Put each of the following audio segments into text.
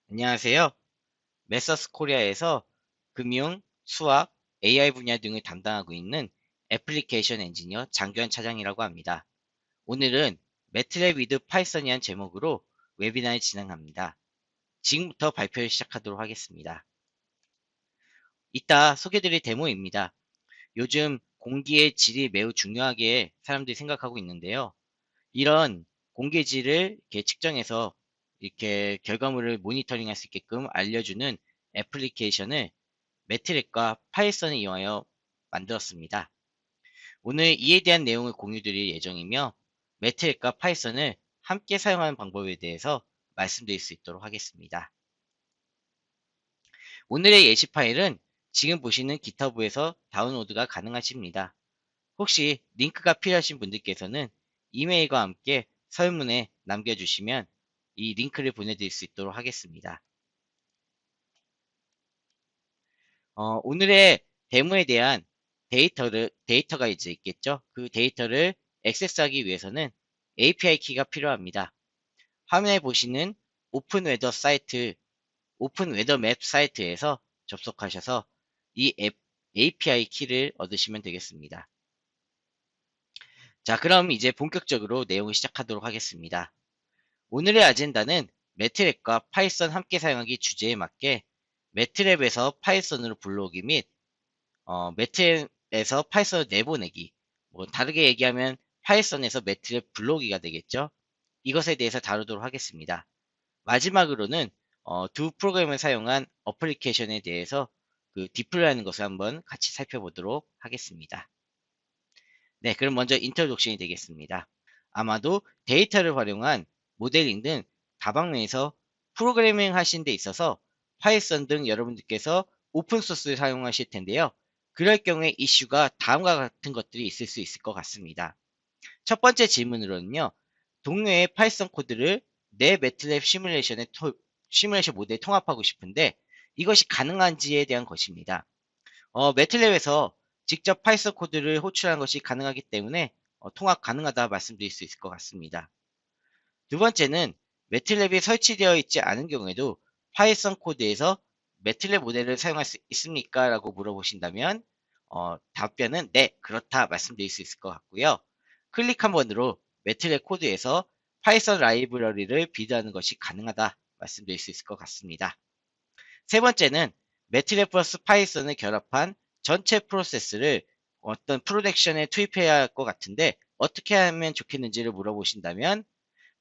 안녕하세요. 메서스 코리아에서 금융, 수학, AI 분야 등을 담당하고 있는 애플리케이션 엔지니어 장규환 차장이라고 합니다. 오늘은 매트랩 위드 파이썬이란 제목으로 웨비나를 진행합니다. 지금부터 발표를 시작하도록 하겠습니다. 이따 소개드릴 데모입니다. 요즘 공기의 질이 매우 중요하게 사람들이 생각하고 있는데요. 이런 공기의 질을 이렇게 측정해서 이렇게 결과물을 모니터링할 수 있게끔 알려주는 애플리케이션을 매트랩과 파이썬을 이용하여 만들었습니다. 오늘 이에 대한 내용을 공유드릴 예정이며 매트랩과 파이썬을 함께 사용하는 방법에 대해서 말씀드릴 수 있도록 하겠습니다. 오늘의 예시 파일은 지금 보시는 기터브에서 다운로드가 가능하십니다. 혹시 링크가 필요하신 분들께서는 이메일과 함께 설문에 남겨주시면 이 링크를 보내드릴 수 있도록 하겠습니다. 오늘의 데모에 대한 데이터가 이제 있겠죠. 그 데이터를 액세스하기 위해서는 API 키가 필요합니다. 화면에 보시는 오픈 웨더 맵 사이트에서 접속하셔서 이 API 키를 얻으시면 되겠습니다. 자, 그럼 이제 본격적으로 내용을 시작하도록 하겠습니다. 오늘의 아젠다는 매트랩과 파이썬 함께 사용하기 주제에 맞게 매트랩에서 파이썬으로 불러오기 및 매트랩에서 파이썬을 내보내기, 뭐 다르게 얘기하면 파이썬에서 매트랩 불러오기가 되겠죠. 이것에 대해서 다루도록 하겠습니다. 마지막으로는 두 프로그램을 사용한 어플리케이션에 대해서 그 디플로이하는 것을 한번 같이 살펴보도록 하겠습니다. 네, 그럼 먼저 인트로덕션이 되겠습니다. 아마도 데이터를 활용한 모델링 등 다방면에서 프로그래밍 하신 데 있어서 파이썬 등 여러분들께서 오픈소스를 사용하실 텐데요. 그럴 경우에 이슈가 다음과 같은 것들이 있을 수 있을 것 같습니다. 첫 번째 질문으로는요. 동료의 파이썬 코드를 내 매트랩 시뮬레이션 모델에 통합하고 싶은데 이것이 가능한지에 대한 것입니다. 매트랩에서 직접 파이썬 코드를 호출하는 것이 가능하기 때문에 통합 가능하다 말씀드릴 수 있을 것 같습니다. 두 번째는 매트랩이 설치되어 있지 않은 경우에도 파이썬 코드에서 매트랩 모델을 사용할 수 있습니까? 라고 물어보신다면 답변은 네, 그렇다 말씀드릴 수 있을 것 같고요. 클릭 한 번으로 매트랩 코드에서 파이썬 라이브러리를 비드하는 것이 가능하다 말씀드릴 수 있을 것 같습니다. 세 번째는 매트랩 플러스 파이썬을 결합한 전체 프로세스를 어떤 프로덕션에 투입해야 할 것 같은데 어떻게 하면 좋겠는지를 물어보신다면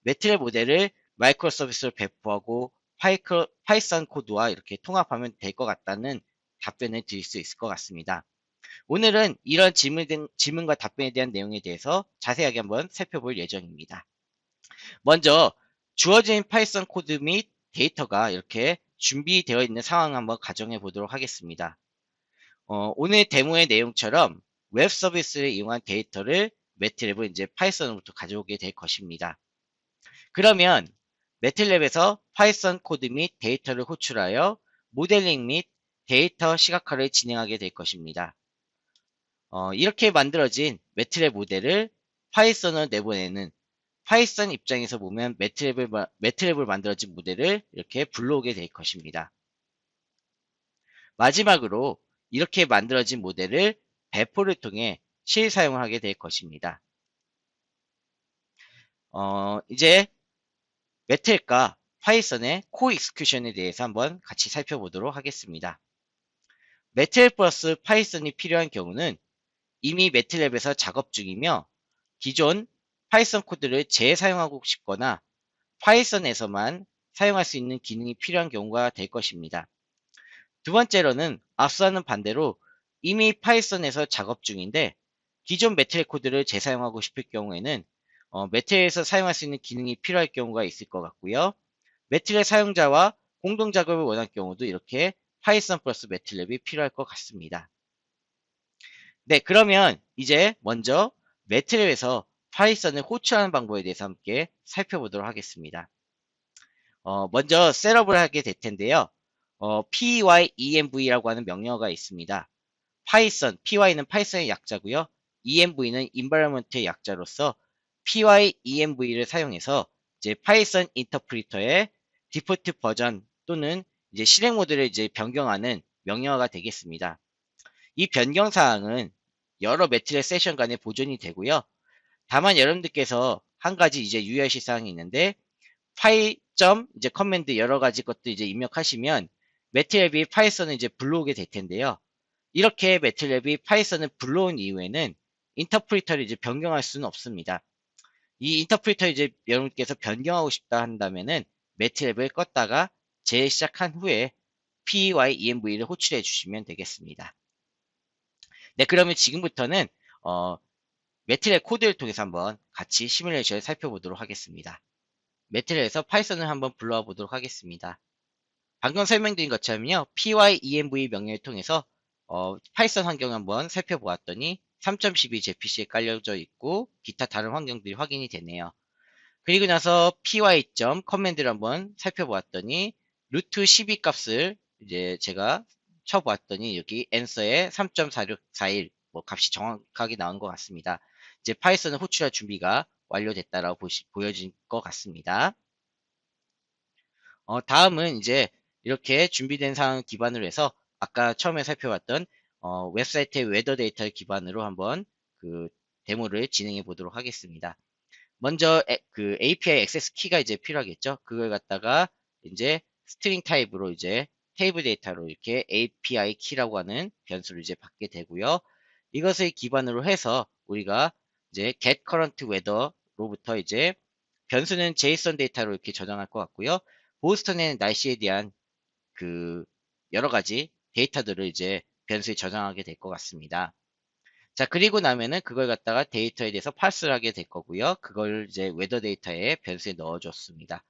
매트랩 모델을 마이크로 서비스로 배포하고 파이썬 코드와 이렇게 통합하면 될 것 같다는 답변을 드릴 수 있을 것 같습니다. 오늘은 이런 질문과 답변에 대한 내용에 대해서 자세하게 한번 살펴볼 예정입니다. 먼저 주어진 파이썬 코드 및 데이터가 이렇게 준비되어 있는 상황을 한번 가정해 보도록 하겠습니다. 오늘 데모의 내용처럼 웹 서비스를 이용한 데이터를 매트랩을 이제 파이썬으로부터 가져오게 될 것입니다. 그러면 매트랩에서 파이썬 코드 및 데이터를 호출하여 모델링 및 데이터 시각화를 진행하게 될 것입니다. 이렇게 만들어진 매트랩 모델을 파이썬으로 내보내는 파이썬 입장에서 보면 매트랩을 만들어진 모델을 이렇게 불러오게 될 것입니다. 마지막으로 이렇게 만들어진 모델을 배포를 통해 실사용을 하게 될 것입니다. 이제 매트랩과 파이썬의 코 익스큐션에 대해서 한번 같이 살펴보도록 하겠습니다. 매트랩 플러스 파이썬이 필요한 경우는 이미 매트랩에서 작업 중이며 기존 파이썬 코드를 재사용하고 싶거나 파이썬에서만 사용할 수 있는 기능이 필요한 경우가 될 것입니다. 두 번째로는 앞서는 반대로 이미 파이썬에서 작업 중인데 기존 매트랩 코드를 재사용하고 싶을 경우에는 매트랩에서 사용할 수 있는 기능이 필요할 경우가 있을 것 같고요. 매트랩 사용자와 공동 작업을 원할 경우도 이렇게 파이썬 플러스 매트랩이 필요할 것 같습니다. 네, 그러면 이제 먼저 매트랩에서 파이썬을 호출하는 방법에 대해서 함께 살펴보도록 하겠습니다. 먼저 셋업을 하게 될 텐데요. pyenv라고 하는 명령어가 있습니다. 파이썬, py는 파이썬의 약자고요. env는 environment의 약자로서 pyenv를 사용해서 이제 파이썬 인터프리터의 디폴트 버전 또는 이제 실행 모드를 이제 변경하는 명령어가 되겠습니다. 이 변경 사항은 여러 매트릭 세션 간에 보존이 되고요. 다만 여러분들께서 한 가지 이제 유의하실 사항이 있는데 파일 점 이제 커맨드 여러 가지 것들 이제 입력하시면 매트랩이 파이썬을 이제 불러오게 될 텐데요. 이렇게 매트랩이 파이썬을 불러온 이후에는 인터프리터를 이제 변경할 수는 없습니다. 이 인터프리터 이제 여러분께서 변경하고 싶다 한다면은 매트랩을 껐다가 재시작한 후에 PYENV를 호출해 주시면 되겠습니다. 네, 그러면 지금부터는 매트랩 코드를 통해서 한번 같이 시뮬레이션을 살펴보도록 하겠습니다. 매트랩에서 파이썬을 한번 불러와 보도록 하겠습니다. 방금 설명드린 것처럼요, PYENV 명령을 통해서 파이썬 환경을 한번 살펴보았더니 3.12 제 PC에 깔려져 있고 기타 다른 환경들이 확인이 되네요. 그리고 나서 py. 커맨드를 한번 살펴보았더니 루트 12 값을 이제 제가 쳐보았더니 여기 answer에 3.4641 뭐 값이 정확하게 나온 것 같습니다. 이제 파이썬을 호출할 준비가 완료됐다라고 보여진 것 같습니다. 다음은 이제 이렇게 준비된 상황 기반으로 해서 아까 처음에 살펴봤던 웹사이트의 웨더 데이터를 기반으로 한번 그 데모를 진행해 보도록 하겠습니다. 먼저 그 API 액세스 키가 이제 필요하겠죠. 그걸 갖다가 이제 스트링 타입으로 이제 테이블 데이터로 이렇게 API 키라고 하는 변수를 이제 받게 되고요. 이것을 기반으로 해서 우리가 이제 get current weather로부터 이제 변수는 JSON 데이터로 이렇게 저장할 것 같고요. 보스턴의 날씨에 대한 그 여러 가지 데이터들을 이제 변수에 저장하게 될 것 같습니다. 자, 그리고 나면은 그걸 갖다가 데이터에 대해서 파스를 하게 될 거고요. 그걸 이제 웨더 데이터에 변수에 넣어줬습니다.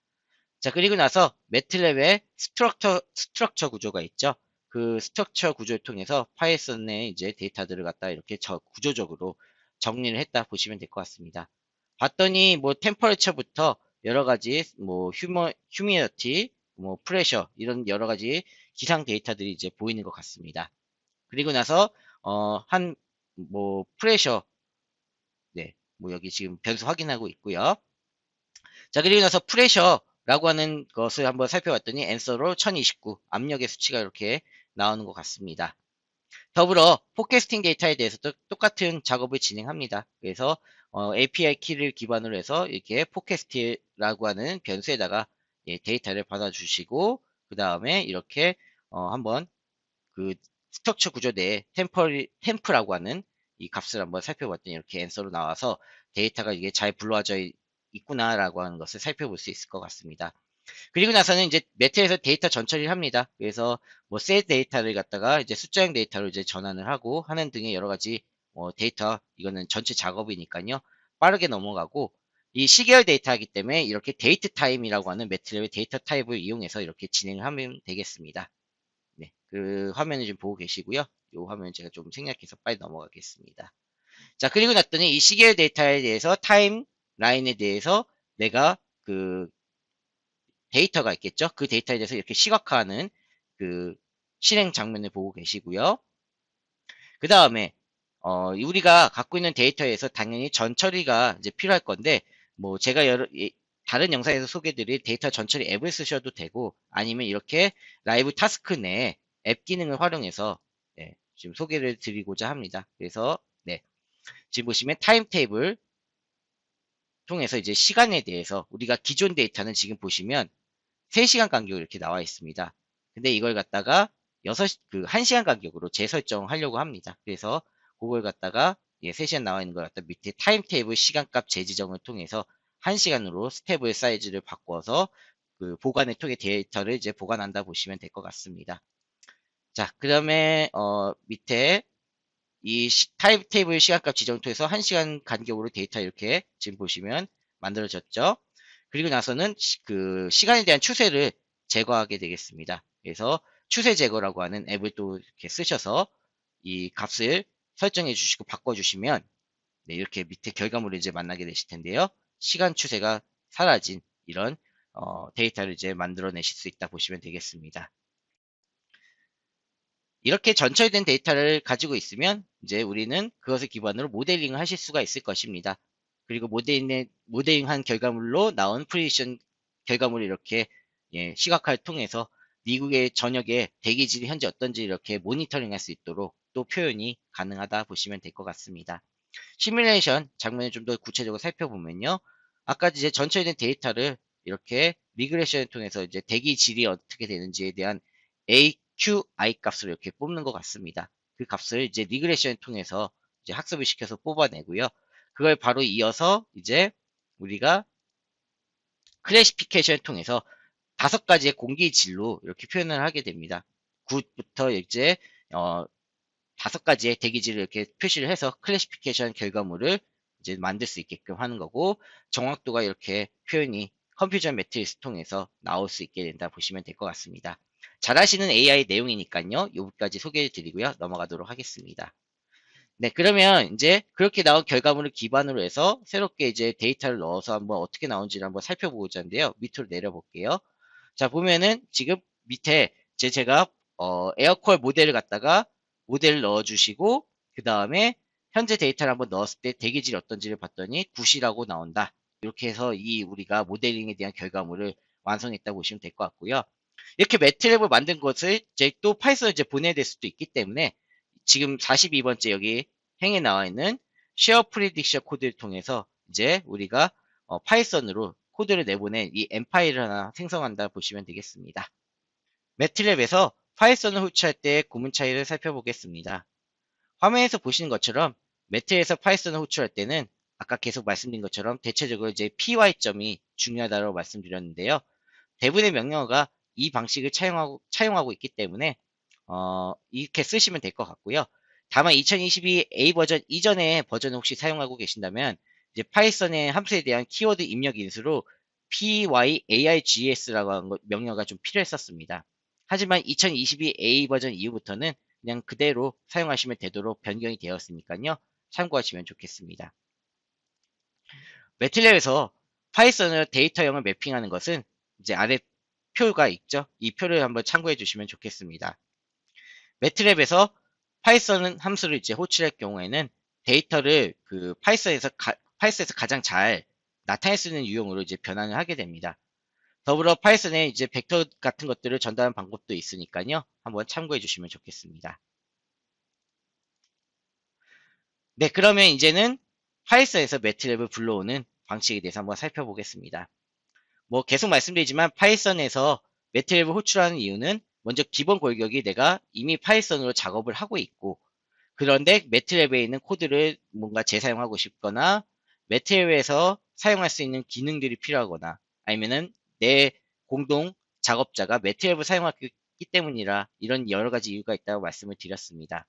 자, 그리고 나서 매트랩의 스트럭처 구조가 있죠. 그 스트럭처 구조를 통해서 파이썬의 이제 데이터들을 갖다 이렇게 구조적으로 정리를 했다 보시면 될 것 같습니다. 봤더니 뭐 템퍼레처부터 여러 가지 뭐 휴미니티, 뭐 프레셔 이런 여러 가지 기상 데이터들이 이제 보이는 것 같습니다. 그리고 나서 한 뭐 프레셔, 네, 뭐 여기 지금 변수 확인하고 있고요. 자, 그리고 나서 프레셔라고 하는 것을 한번 살펴봤더니 앤서로 1029 압력의 수치가 이렇게 나오는 것 같습니다. 더불어 포캐스팅 데이터에 대해서도 똑같은 작업을 진행합니다. 그래서 API 키를 기반으로 해서 이렇게 포캐스트라고 하는 변수에다가 예, 데이터를 받아주시고 그 다음에 이렇게 한번 그 스트럭처 구조 내에 템프라고 하는 이 값을 한번 살펴봤더니 이렇게 앤서로 나와서 데이터가 이게 잘 불러져 있구나라고 하는 것을 살펴볼 수 있을 것 같습니다. 그리고 나서는 이제 매트에서 데이터 전처리를 합니다. 그래서 뭐셋 데이터를 갖다가 이제 숫자형 데이터로 이제 전환을 하고 하는 등의 여러 가지 데이터, 이거는 전체 작업이니까요. 빠르게 넘어가고 이 시계열 데이터이기 때문에 이렇게 데이트 타임이라고 하는 매트랩의 데이터 타입을 이용해서 이렇게 진행을 하면 되겠습니다. 네, 그 화면을 좀 보고 계시고요. 이 화면 제가 좀 생략해서 빨리 넘어가겠습니다. 자, 그리고 났더니 이 시계열 데이터에 대해서 타임 라인에 대해서 내가 그 데이터가 있겠죠. 그 데이터에 대해서 이렇게 시각화하는 그 실행 장면을 보고 계시고요. 그 다음에 우리가 갖고 있는 데이터에서 당연히 전처리가 이제 필요할 건데 뭐 제가 다른 영상에서 소개드릴 데이터 전처리 앱을 쓰셔도 되고 아니면 이렇게 라이브 타스크 내에 앱 기능을 활용해서 네, 지금 소개를 드리고자 합니다. 그래서 네, 지금 보시면 타임 테이블 통해서 이제 시간에 대해서 우리가 기존 데이터는 지금 보시면 3시간 간격으로 이렇게 나와 있습니다. 근데 이걸 갖다가 1시간 간격으로 재설정하려고 합니다. 그래서 그걸 갖다가 3시간 나와 있는 걸 갖다 밑에 타임 테이블 시간값 재지정을 통해서 1시간으로 스텝의 사이즈를 바꿔서 그 보관을 통해 데이터를 이제 보관한다 보시면 될 것 같습니다. 자, 그 다음에 밑에 이 타임 테이블 시간값 지정을 통해서 1시간 간격으로 데이터 이렇게 지금 보시면 만들어졌죠. 그리고 나서는 그 시간에 대한 추세를 제거하게 되겠습니다. 그래서 추세 제거라고 하는 앱을 또 이렇게 쓰셔서 이 값을 설정해 주시고 바꿔 주시면 네, 이렇게 밑에 결과물을 이제 만나게 되실 텐데요. 시간 추세가 사라진 이런 데이터를 이제 만들어내실 수 있다 보시면 되겠습니다. 이렇게 전철된 데이터를 가지고 있으면 이제 우리는 그것을 기반으로 모델링을 하실 수가 있을 것입니다. 그리고 모델링한 결과물로 나온 프리디션 결과물을 이렇게 시각화를 통해서 미국의 전역에 대기질이 현재 어떤지 이렇게 모니터링 할 수 있도록 또 표현이 가능하다 보시면 될 것 같습니다. 시뮬레이션 장면을 좀 더 구체적으로 살펴보면요. 아까 이제 전처된 데이터를 이렇게 미그레이션을 통해서 이제 대기 질이 어떻게 되는지에 대한 AQI 값을 이렇게 뽑는 것 같습니다. 그 값을 이제 리그레이션을 통해서 이제 학습을 시켜서 뽑아내고요. 그걸 바로 이어서 이제 우리가 클래시피케이션을 통해서 5가지의 공기질로 이렇게 표현을 하게 됩니다. 굿부터 이제 5가지의 대기질을 이렇게 표시를 해서 클래시피케이션 결과물을 이제 만들 수 있게끔 하는 거고, 정확도가 이렇게 표현이 컴퓨전 매트릭스 통해서 나올 수 있게 된다 보시면 될 것 같습니다. 잘 아시는 AI 내용이니까요. 여기까지 소개해 드리고요. 넘어가도록 하겠습니다. 네, 그러면 이제 그렇게 나온 결과물을 기반으로 해서 새롭게 이제 데이터를 넣어서 한번 어떻게 나온지를 한번 살펴보고자 하는데요. 밑으로 내려볼게요. 자, 보면은 지금 밑에 제가 에어콜 모델을 갖다가 모델을 넣어주시고 그 다음에 현재 데이터를 한번 넣었을 때 대기질이 어떤지를 봤더니 굿이라고 나온다. 이렇게 해서 이 우리가 모델링에 대한 결과물을 완성했다고 보시면 될 것 같고요. 이렇게 매트랩을 만든 것을 이제 또 파이썬에 이제 보내야 될 수도 있기 때문에 지금 42번째 여기 행에 나와 있는 쉐어 프리딕션 코드를 통해서 이제 우리가 파이썬으로 코드를 내보낸 이 M 파일을 하나 생성한다 보시면 되겠습니다. 매트랩에서 파이썬을 호출할 때 구문 차이를 살펴보겠습니다. 화면에서 보시는 것처럼 매트랩에서 파이썬을 호출할 때는 아까 계속 말씀드린 것처럼 대체적으로 이제 py점이 중요하다고 말씀드렸는데요. 대부분의 명령어가 이 방식을 차용하고 있기 때문에 이렇게 쓰시면 될 것 같고요. 다만 2022 A 버전 이전의 버전을 혹시 사용하고 계신다면 이제 파이썬의 함수에 대한 키워드 입력 인수로 pyargs라고 하는 명령어가 좀 필요했었습니다. 하지만 2022 A 버전 이후부터는 그냥 그대로 사용하시면 되도록 변경이 되었으니까요. 참고하시면 좋겠습니다. 매틀랩에서 파이썬으로 데이터형을 매핑하는 것은 이제 아래 표가 있죠. 이 표를 한번 참고해 주시면 좋겠습니다. 매트랩에서 파이썬 함수를 이제 호출할 경우에는 데이터를 그 파이썬에서 가장 잘 나타낼 수 있는 유형으로 이제 변환을 하게 됩니다. 더불어 파이썬에 이제 벡터 같은 것들을 전달하는 방법도 있으니까요. 한번 참고해 주시면 좋겠습니다. 네, 그러면 이제는 파이썬에서 매트랩을 불러오는 방식에 대해서 한번 살펴보겠습니다. 뭐 계속 말씀드리지만 파이썬에서 매트랩을 호출하는 이유는 먼저 기본 골격이 내가 이미 파이썬으로 작업을 하고 있고, 그런데 매트랩에 있는 코드를 뭔가 재사용하고 싶거나 매트랩에서 사용할 수 있는 기능들이 필요하거나 아니면은 내 공동 작업자가 매트랩을 사용하기 때문이라 이런 여러 가지 이유가 있다고 말씀을 드렸습니다.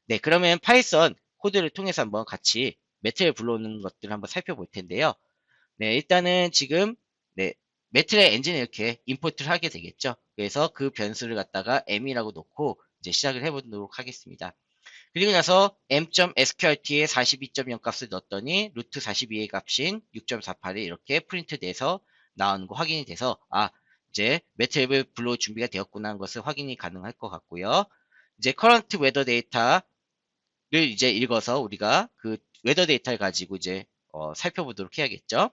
네, 그러면 파이썬 코드를 통해서 한번 같이 매트랩 불러오는 것들을 한번 살펴볼 텐데요. 네, 일단은 지금 네, 매트랩 엔진을 이렇게 임포트를 하게 되겠죠. 그래서 그 변수를 갖다가 m이라고 놓고 이제 시작을 해보도록 하겠습니다. 그리고 나서 m.sqrt에 42.0 값을 넣었더니 루트 42의 값인 6.48이 이렇게 프린트 돼서 나오는 거 확인이 돼서 이제 매트랩을 불러올 준비가 되었구나 하는 것을 확인이 가능할 것 같고요. 이제 current weather data를 이제 읽어서 우리가 그 웨더 데이터를 가지고 이제 살펴보도록 해야겠죠.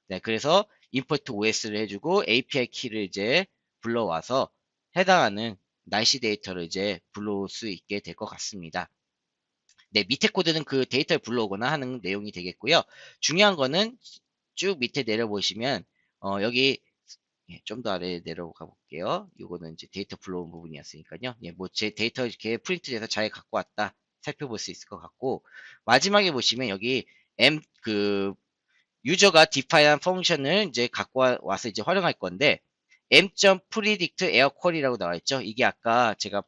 네, 그래서 import os를 해주고 API 키를 이제 불러와서 해당하는 날씨 데이터를 이제 불러올 수 있게 될 것 같습니다. 네, 밑에 코드는 그 데이터를 불러오거나 하는 내용이 되겠고요. 중요한 거는 쭉 밑에 내려보시면 여기 좀 더 아래 내려가 볼게요. 이거는 이제 데이터 불러온 부분이었으니까요. 예, 뭐 제 데이터 이렇게 프린트돼서 잘 갖고 왔다 살펴볼 수 있을 것 같고, 마지막에 보시면 여기 유저가 디파이한 펑션을 이제 갖고 와서 이제 활용할 건데 m.predict air qual이라고 나와 있죠. 이게 아까 제가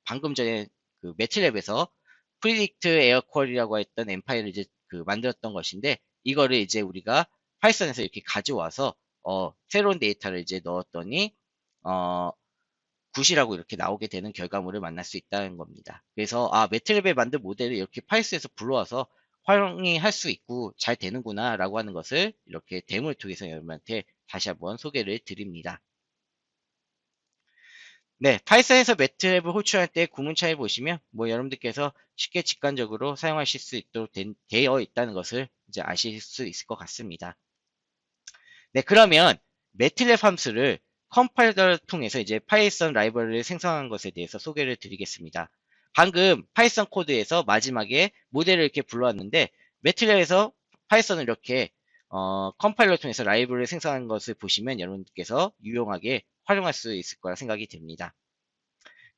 방금 전에 그 매트랩에서 predict air qual이라고 했던 m 파일을 이제 만들었던 것인데, 이거를 이제 우리가 파이썬에서 이렇게 가져와서 새로운 데이터를 이제 넣었더니 굿이라고 이렇게 나오게 되는 결과물을 만날 수 있다는 겁니다. 그래서 매트랩에 만든 모델을 이렇게 파이썬에서 불러와서 활용이 할 수 있고 잘 되는구나 라고 하는 것을 이렇게 데모를 통해서 여러분한테 다시 한번 소개를 드립니다. 네, 파이썬에서 매트랩을 호출할 때 구문차에 보시면 뭐 여러분들께서 쉽게 직관적으로 사용하실 수 있도록 되어 있다는 것을 이제 아실 수 있을 것 같습니다. 네, 그러면 매트랩 함수를 컴파일러를 통해서 이제 파이썬 라이브러리를 생성한 것에 대해서 소개를 드리겠습니다. 방금 파이썬 코드에서 마지막에 모델을 이렇게 불러왔는데 매트랩에서 파이썬을 이렇게 컴파일러 통해서 라이브러리를 생성한 것을 보시면 여러분께서 유용하게 활용할 수 있을 거라 생각이 됩니다.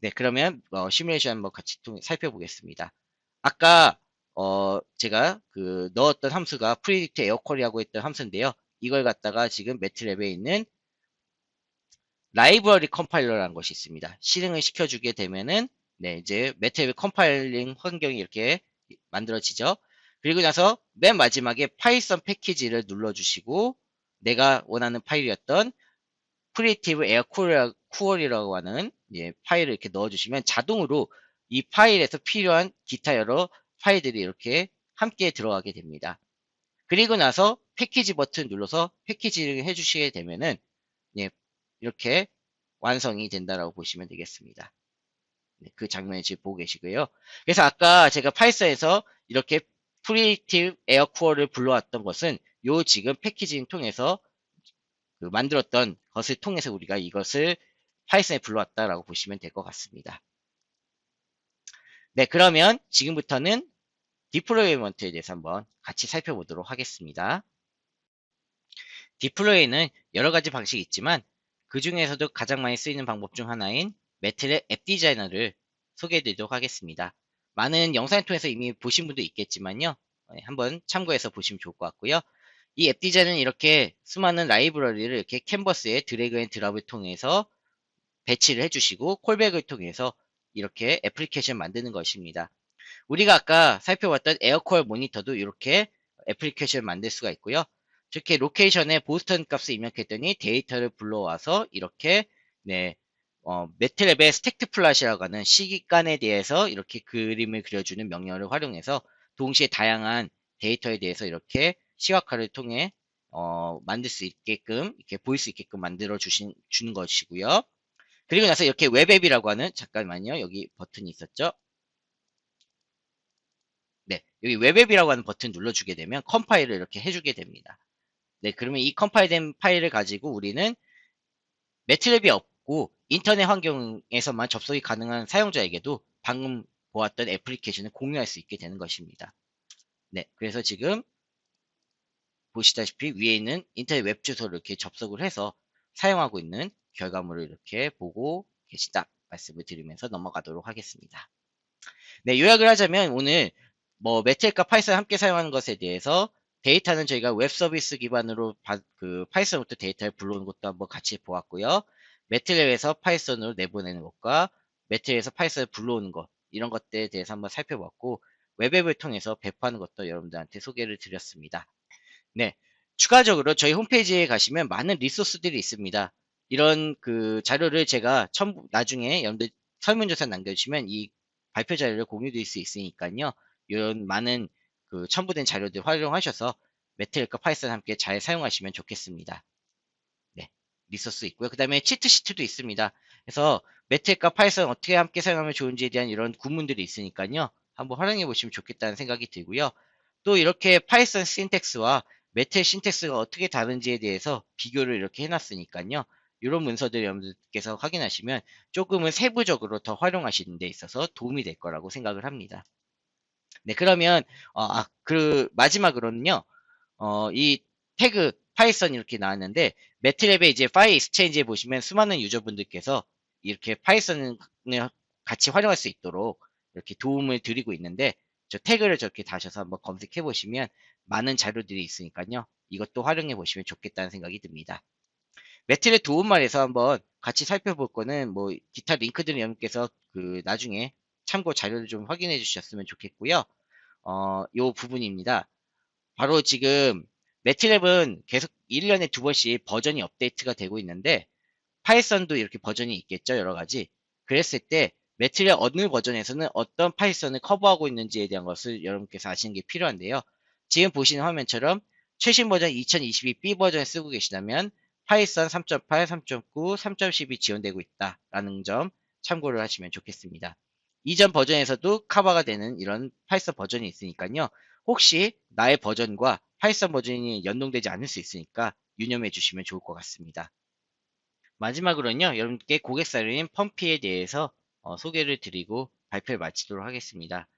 네, 그러면 시뮬레이션 한번 같이 살펴보겠습니다. 아까 제가 넣었던 함수가 predict 에어퀄이라고 했던 함수인데요. 이걸 갖다가 지금 매트랩에 있는 라이브러리 컴파일러라는 것이 있습니다. 실행을 시켜주게 되면은 네, 이제 매트랩 컴파일링 환경이 이렇게 만들어지죠. 그리고 나서 맨 마지막에 파이썬 패키지를 눌러주시고 내가 원하는 파일이었던 프리티브 에어쿠어리라고 하는 파일을 이렇게 넣어주시면 자동으로 이 파일에서 필요한 기타 여러 파일들이 이렇게 함께 들어가게 됩니다. 그리고 나서 패키지 버튼 눌러서 패키지를 해주시게 되면은 이렇게 완성이 된다라고 보시면 되겠습니다. 그 장면을 지금 보고 계시고요. 그래서 아까 제가 파이썬에서 이렇게 프리티브 에어쿠어를 불러왔던 것은 요 지금 패키징 통해서 만들었던 것을 통해서 우리가 이것을 파이썬에 불러왔다라고 보시면 될 것 같습니다. 네, 그러면 지금부터는 디플로이먼트에 대해서 한번 같이 살펴보도록 하겠습니다. 디플로이는 여러 가지 방식이 있지만 그 중에서도 가장 많이 쓰이는 방법 중 하나인 매트랩 앱 디자이너를 소개해 드리도록 하겠습니다. 많은 영상을 통해서 이미 보신 분도 있겠지만요. 한번 참고해서 보시면 좋을 것 같고요. 이 앱 디자인은 이렇게 수많은 라이브러리를 이렇게 캔버스에 드래그 앤 드랍을 통해서 배치를 해주시고 콜백을 통해서 이렇게 애플리케이션 만드는 것입니다. 우리가 아까 살펴봤던 에어콜 모니터도 이렇게 애플리케이션을 만들 수가 있고요. 이렇게 로케이션에 보스턴 값을 입력했더니 데이터를 불러와서 이렇게 매트랩의 스택트 플랫이라고 하는 시기간에 대해서 이렇게 그림을 그려주는 명령어를 활용해서 동시에 다양한 데이터에 대해서 이렇게 시각화를 통해 만들 수 있게끔 이렇게 보일 수 있게끔 만들어 주는 것이고요. 그리고 나서 이렇게 웹앱이라고 하는 잠깐만요. 여기 버튼이 있었죠. 네, 여기 웹앱이라고 하는 버튼 눌러주게 되면 컴파일을 이렇게 해주게 됩니다. 네, 그러면 이 컴파일된 파일을 가지고 우리는 매트랩이 없고 인터넷 환경에서만 접속이 가능한 사용자에게도 방금 보았던 애플리케이션을 공유할 수 있게 되는 것입니다. 네, 그래서 지금 보시다시피 위에 있는 인터넷 웹 주소를 이렇게 접속을 해서 사용하고 있는 결과물을 이렇게 보고 계시다 말씀을 드리면서 넘어가도록 하겠습니다. 네, 요약을 하자면 오늘 매트랩과 파이썬 함께 사용하는 것에 대해서 데이터는 저희가 웹 서비스 기반으로 파이썬부터 데이터를 불러오는 것도 한번 같이 보았고요. 매트랩에서 파이썬으로 내보내는 것과 매트랩에서 파이썬을 불러오는 것 이런 것들에 대해서 한번 살펴봤고 웹앱을 통해서 배포하는 것도 여러분들한테 소개를 드렸습니다. 네, 추가적으로 저희 홈페이지에 가시면 많은 리소스들이 있습니다. 이런 자료를 제가 나중에 여러분들 설문조사 남겨주시면 이 발표 자료를 공유드릴 수 있으니까요. 이런 많은 첨부된 자료들 활용하셔서 매트랩과 파이썬 함께 잘 사용하시면 좋겠습니다. 네, 리소스 있고요. 그 다음에 치트시트도 있습니다. 그래서 매트랩과 파이썬 어떻게 함께 사용하면 좋은지에 대한 이런 구문들이 있으니까요. 한번 활용해 보시면 좋겠다는 생각이 들고요. 또 이렇게 파이썬 신텍스와 매트랩 신텍스가 어떻게 다른지에 대해서 비교를 이렇게 해놨으니까요. 이런 문서들 여러분들께서 확인하시면 조금은 세부적으로 더 활용하시는 데 있어서 도움이 될 거라고 생각을 합니다. 네, 그러면 마지막으로는요. 이 태그 파이썬 이렇게 나왔는데 매트랩의 이제 파일 익스체인지에 보시면 수많은 유저분들께서 이렇게 파이썬을 같이 활용할 수 있도록 이렇게 도움을 드리고 있는데 저 태그를 저렇게 다셔서 한번 검색해 보시면 많은 자료들이 있으니까요. 이것도 활용해 보시면 좋겠다는 생각이 듭니다. 매트랩 도움말에서 한번 같이 살펴볼 거는 기타 링크들은 여러분께서 나중에 참고 자료를 좀 확인해 주셨으면 좋겠고요. 요 부분입니다. 바로 지금 매트랩은 계속 1년에 2번씩 버전이 업데이트가 되고 있는데 파이썬도 이렇게 버전이 있겠죠. 여러 가지. 그랬을 때 매트랩 어느 버전에서는 어떤 파이썬을 커버하고 있는지에 대한 것을 여러분께서 아시는 게 필요한데요. 지금 보시는 화면처럼 최신 버전 2022B 버전을 쓰고 계시다면 파이썬 3.8, 3.9, 3.10이 지원되고 있다라는 점 참고를 하시면 좋겠습니다. 이전 버전에서도 커버가 되는 이런 파이썬 버전이 있으니까요. 혹시 나의 버전과 파이썬 버전이 연동되지 않을 수 있으니까 유념해 주시면 좋을 것 같습니다. 마지막으로는요, 여러분께 고객사료인 펌피에 대해서 소개를 드리고 발표를 마치도록 하겠습니다.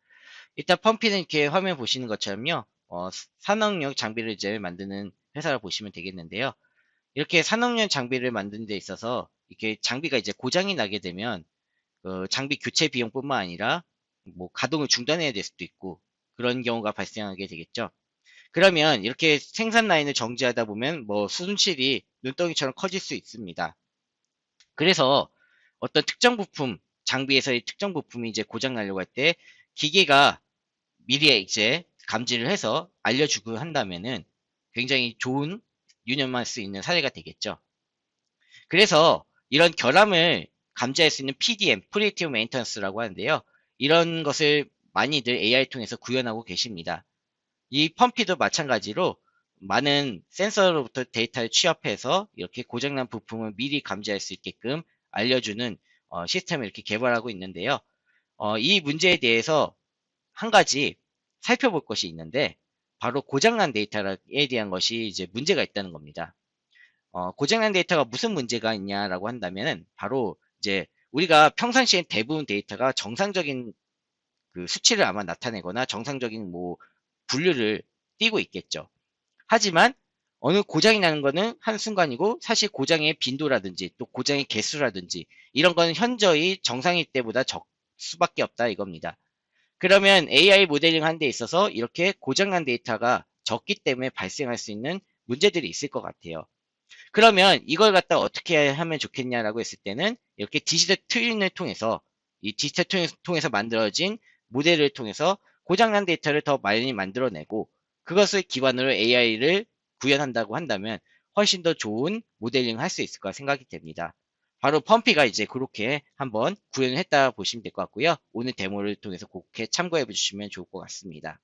일단 펌피는 이렇게 화면 보시는 것처럼요, 산업용 장비를 이제 만드는 회사를 보시면 되겠는데요. 이렇게 산업용 장비를 만드는 데 있어서 이렇게 장비가 이제 고장이 나게 되면 장비 교체 비용뿐만 아니라 뭐 가동을 중단해야 될 수도 있고 그런 경우가 발생하게 되겠죠. 그러면 이렇게 생산 라인을 정지하다 보면 뭐 손실이 눈덩이처럼 커질 수 있습니다. 그래서 어떤 특정 부품, 장비에서의 특정 부품이 이제 고장 나려고 할 때 기계가 미리 이제 감지를 해서 알려주고 한다면은 굉장히 좋은 유념할 수 있는 사례가 되겠죠. 그래서 이런 결함을 감지할 수 있는 PDM, Predictive Maintenance라고 하는데요. 이런 것을 많이들 AI 통해서 구현하고 계십니다. 이 펌피도 마찬가지로 많은 센서로부터 데이터를 취합해서 이렇게 고장난 부품을 미리 감지할 수 있게끔 알려주는 시스템을 이렇게 개발하고 있는데요. 이 문제에 대해서 한 가지 살펴볼 것이 있는데 바로 고장난 데이터에 대한 것이 이제 문제가 있다는 겁니다. 고장난 데이터가 무슨 문제가 있냐라고 한다면은 바로 이제 우리가 평상시엔 대부분 데이터가 정상적인 그 수치를 아마 나타내거나 정상적인 뭐 분류를 띄고 있겠죠. 하지만 어느 고장이 나는 거는 한순간이고 사실 고장의 빈도라든지 또 고장의 개수라든지 이런 거는 현저히 정상일 때보다 적 수밖에 없다 이겁니다. 그러면 AI 모델링 하는 데 있어서 이렇게 고장난 데이터가 적기 때문에 발생할 수 있는 문제들이 있을 것 같아요. 그러면 이걸 갖다 어떻게 하면 좋겠냐라고 했을 때는 이렇게 디지털 트윈을 통해서 이 디지털 트윈을 통해서 만들어진 모델을 통해서 고장난 데이터를 더 많이 만들어내고 그것을 기반으로 AI를 구현한다고 한다면 훨씬 더 좋은 모델링을 할 수 있을 거라 생각이 됩니다. 바로 펌피가 이제 그렇게 한번 구현을 했다 보시면 될 것 같고요. 오늘 데모를 통해서 그렇게 참고해 주시면 좋을 것 같습니다.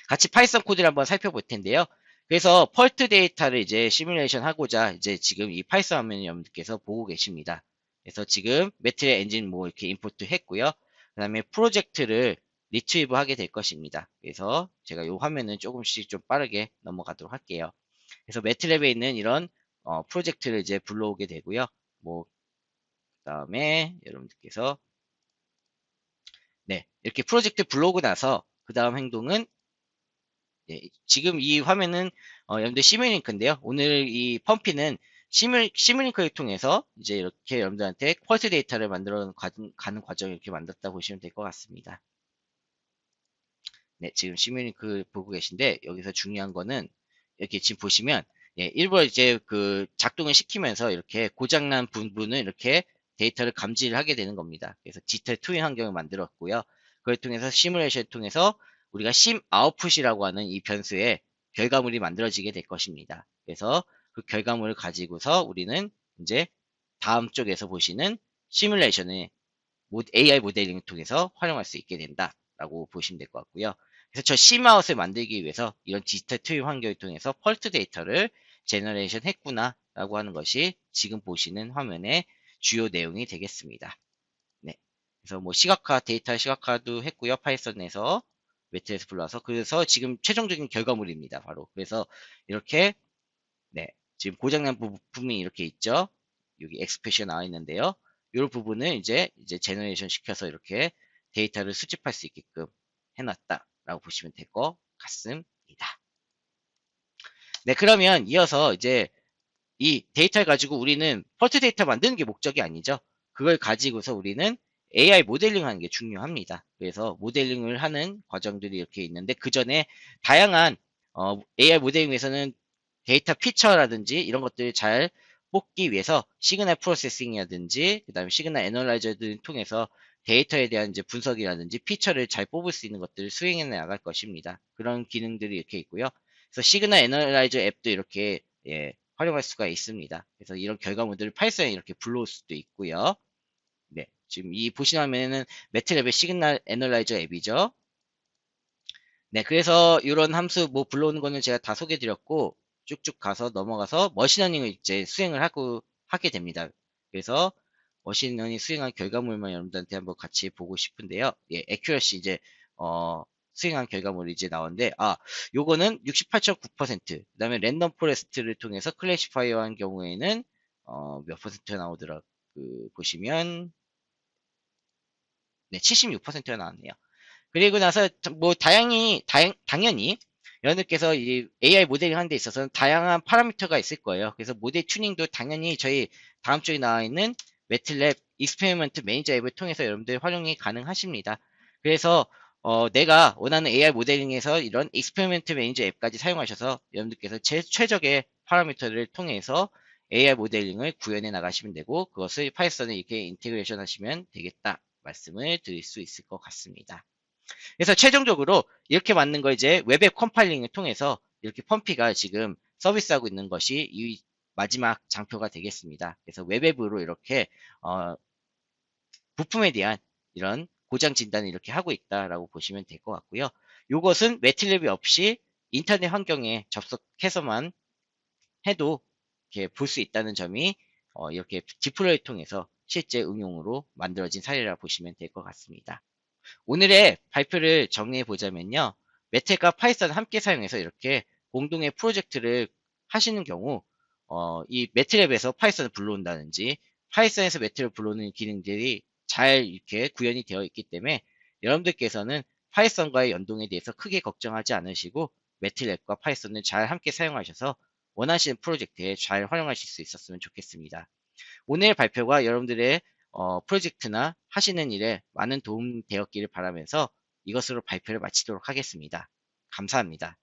같이 파이썬 코드를 한번 살펴볼 텐데요. 그래서 펄트 데이터를 이제 시뮬레이션 하고자 이제 지금 이 파이썬 화면 여러분들께서 보고 계십니다. 그래서 지금 매트릭 엔진 뭐 이렇게 임포트 했고요. 그 다음에 프로젝트를 리트리브 하게 될 것입니다. 그래서 제가 이 화면은 조금씩 좀 빠르게 넘어가도록 할게요. 그래서 매트랩에 있는 이런 프로젝트를 이제 불러오게 되고요. 뭐 그다음에 여러분들께서 네 이렇게 프로젝트 불러오고 나서 그 다음 행동은 예, 지금 이 화면은 여러분들 시뮬링크인데요. 오늘 이 펌피는 시뮬링크를 통해서 이제 이렇게 여러분들한테 펄스 데이터를 만들어 가는 과정을 이렇게 만들었다 보시면 될 것 같습니다. 네, 지금 시뮬링크 보고 계신데 여기서 중요한 거는 이렇게 지금 보시면 예, 일부러 이제 그 작동을 시키면서 이렇게 고장난 부분을 이렇게 데이터를 감지를 하게 되는 겁니다. 그래서 디지털 트윈 환경을 만들었고요. 그걸 통해서 시뮬레이션을 통해서 우리가 심 아웃풋이라고 하는 이 변수에 결과물이 만들어지게 될 것입니다. 그래서 그 결과물을 가지고서 우리는 이제 다음 쪽에서 보시는 시뮬레이션을 AI 모델링을 통해서 활용할 수 있게 된다라고 보시면 될 것 같고요. 그래서 저 C마웃을 만들기 위해서 이런 디지털 트윈 환경을 통해서 펄트 데이터를 제너레이션 했구나라고 하는 것이 지금 보시는 화면의 주요 내용이 되겠습니다. 네. 그래서 뭐 시각화, 데이터 시각화도 했고요. 파이썬에서 매트에서 불러서 그래서 지금 최종적인 결과물입니다. 바로 그래서 이렇게 네. 지금 고장난 부품이 이렇게 있죠. 여기 엑스프레시가 나와 있는데요. 이 부분을 이제 제너레이션 시켜서 이렇게 데이터를 수집할 수 있게끔 해놨다라고 보시면 될 것 같습니다. 네, 그러면 이어서 이제 이 데이터를 가지고 우리는 펄트 데이터 만드는 게 목적이 아니죠. 그걸 가지고서 우리는 AI 모델링 하는 게 중요합니다. 그래서 모델링을 하는 과정들이 이렇게 있는데 그 전에 다양한 AI 모델링에서는 데이터 피처라든지 이런 것들을 잘 뽑기 위해서 시그널 프로세싱이라든지 그다음에 시그널 애널라이저들을 통해서 데이터에 대한 이제 분석이라든지 피처를 잘 뽑을 수 있는 것들을 수행해 나갈 것입니다. 그런 기능들이 이렇게 있고요. 그래서 시그널 애널라이저 앱도 이렇게 예, 활용할 수가 있습니다. 그래서 이런 결과물들을 파이썬에 이렇게 불러올 수도 있고요. 네, 지금 이 보시는 화면에는 매트랩의 시그널 애널라이저 앱이죠. 네, 그래서 이런 함수 뭐 불러오는 거는 제가 다 소개해 드렸고 쭉쭉 가서 넘어가서 머신러닝을 이제 수행을 하게 됩니다. 그래서 머신러닝 수행한 결과물만 여러분들한테 한번 같이 보고 싶은데요. 예, 액큐러시 이제 수행한 결과물이 이제 나오는데 요거는 68.9%, 그다음에 랜덤 포레스트를 통해서 클래시파이어 한 경우에는 몇 퍼센트가 나오더라, 보시면, 네, 76%가 나왔네요. 그리고 나서 뭐 당연히 여러분들께서 이 AI 모델링 하는 데 있어서는 다양한 파라미터가 있을 거예요. 그래서 모델 튜닝도 당연히 저희 다음 주에 나와 있는 매틀랩 익스페리먼트 매니저 앱을 통해서 여러분들 활용이 가능하십니다. 그래서 내가 원하는 AI 모델링에서 이런 익스페리먼트 매니저 앱까지 사용하셔서 여러분들께서 최적의 파라미터를 통해서 AI 모델링을 구현해 나가시면 되고, 그것을 파이썬에 이렇게 인테그레이션 하시면 되겠다 말씀을 드릴 수 있을 것 같습니다. 그래서 최종적으로 이렇게 만든 걸 이제 웹앱 컴파일링을 통해서 이렇게 펌피가 지금 서비스하고 있는 것이 이 마지막 장표가 되겠습니다. 그래서 웹앱으로 이렇게 부품에 대한 이런 고장 진단을 이렇게 하고 있다라고 보시면 될 것 같고요. 이것은 매틀랩이 없이 인터넷 환경에 접속해서만 해도 이렇게 볼 수 있다는 점이 이렇게 디플로이를 통해서 실제 응용으로 만들어진 사례라 보시면 될 것 같습니다. 오늘의 발표를 정리해 보자면요. 메텔과 파이썬 함께 사용해서 이렇게 공동의 프로젝트를 하시는 경우, 이 매트랩에서 파이썬을 불러온다든지, 파이썬에서 매트랩을 불러오는 기능들이 잘 이렇게 구현이 되어 있기 때문에 여러분들께서는 파이썬과의 연동에 대해서 크게 걱정하지 않으시고, 매트랩과 파이썬을 잘 함께 사용하셔서 원하시는 프로젝트에 잘 활용하실 수 있었으면 좋겠습니다. 오늘 발표가 여러분들의 프로젝트나 하시는 일에 많은 도움 되었기를 바라면서 이것으로 발표를 마치도록 하겠습니다. 감사합니다.